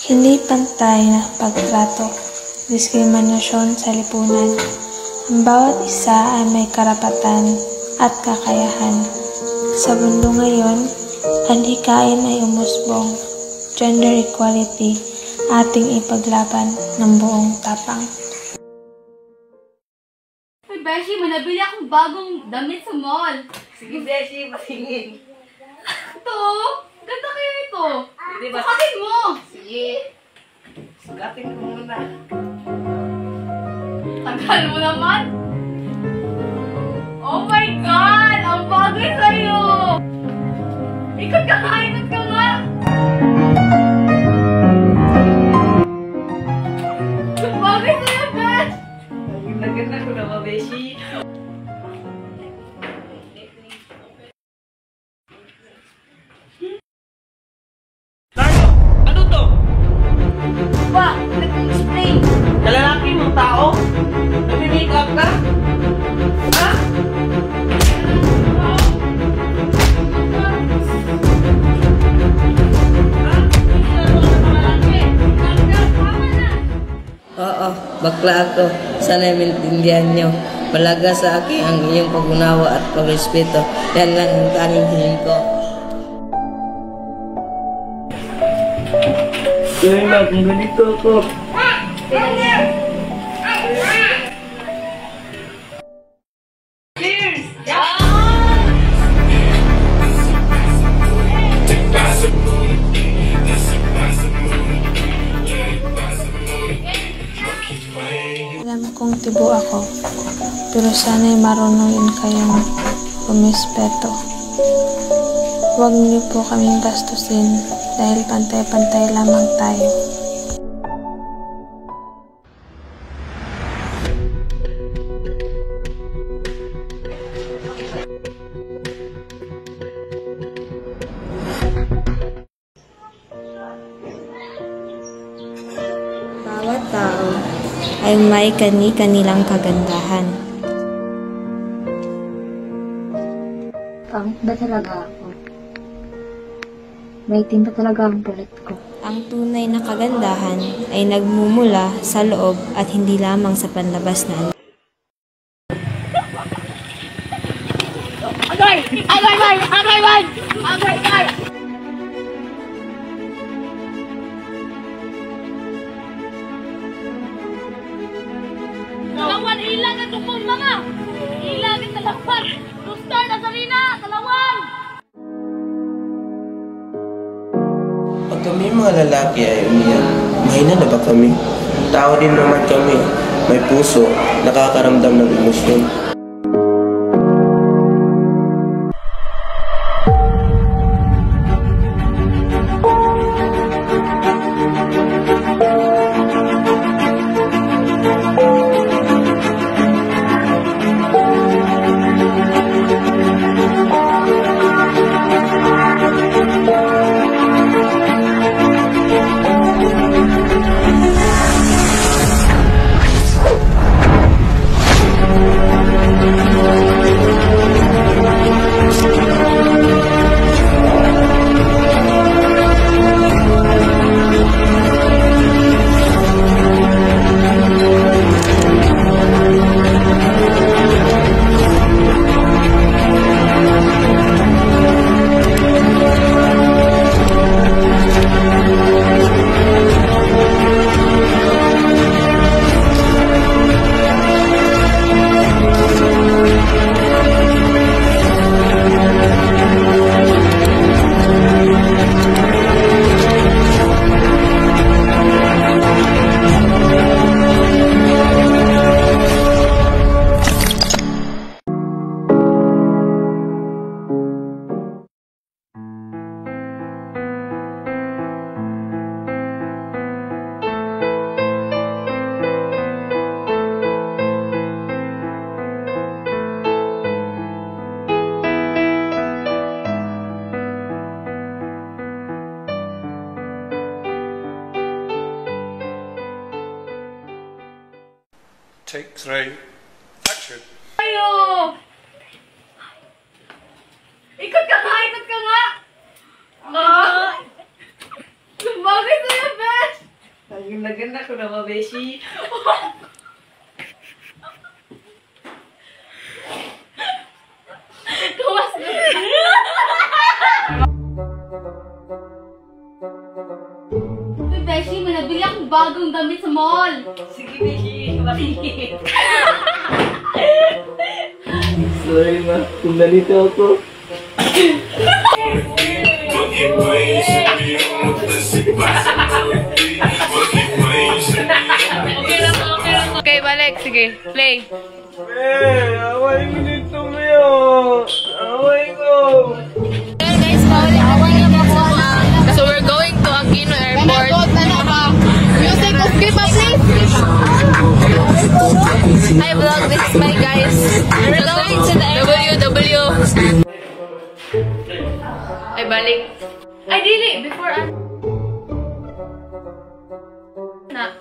Hindi pantay na pagtrato, diskriminasyon sa lipunan. Ang bawat isa ay may karapatan at kakayahan. Sa mundo ngayon, ang hikain ay umusbong. Gender equality, ating ipaglaban ng buong tapang. Ay, Beshi, may nabili akong bagong damit sa mall. Sige, Beshi, patingin. Ito? Ganda kaya ito. Hindi ba? Sukatin mo. Sige. Sugatin ko muna. Tagal mo naman. Oh my God! Ang bagay sa'yo! Ikot ka nga! Ikot ka nga! Ang bagay sa'yo, Besh! Naganda ko na ba, Beshi? Nardo! Ano to? Ba? Nag-explain! Kalalaki mong tao? Nag-make-up ka? Ha? Oo, bakla ako. Sana maintindihan nyo. Malaga sa akin ang iyong pag-unawa at pag-respeto. Yan lang ang tanging hiling ko. Kaya na, kung ganito ako. Cheers! Alam kong tibo ako, pero sana'y marunongin kayong rumispeto. Huwag niyo po kaming bastusin dahil pantay-pantay lamang tayo. Bawat tao ay may kani-kanilang kagandahan. Pangit ba talaga ako? May itim ba talaga ang pulit ko? Ang tunay na kagandahan ay nagmumula sa loob at hindi lamang sa panlabas na Kalawan, ilang at tupong mga! Ilang at talakpan! Lustar na salina! Kalawan! Pag kami mga lalaki ay umiyak, mahina na ba kami? Tao din naman kami, may puso, nakakaramdam ng emosyon. Take 3. Action. Ayo! Ikot ka nga! Ikot ka nga! Bagay sa'yo, Besh! na ba, Beshi? Kawas na. Uy, Beshi, may nabili akong bagong damit sa mall. Sige, Beshi. Bakit? Sorry ma, kung nalito ako. Okay, balik. Sige, play. Away mo dito, Mio. Away ko. So we're going to Aquino Airport. Music of K-pop, please. Hi vlog, this is my guys. We're going to the WW. Ay, balik. Ay, dili. Before na.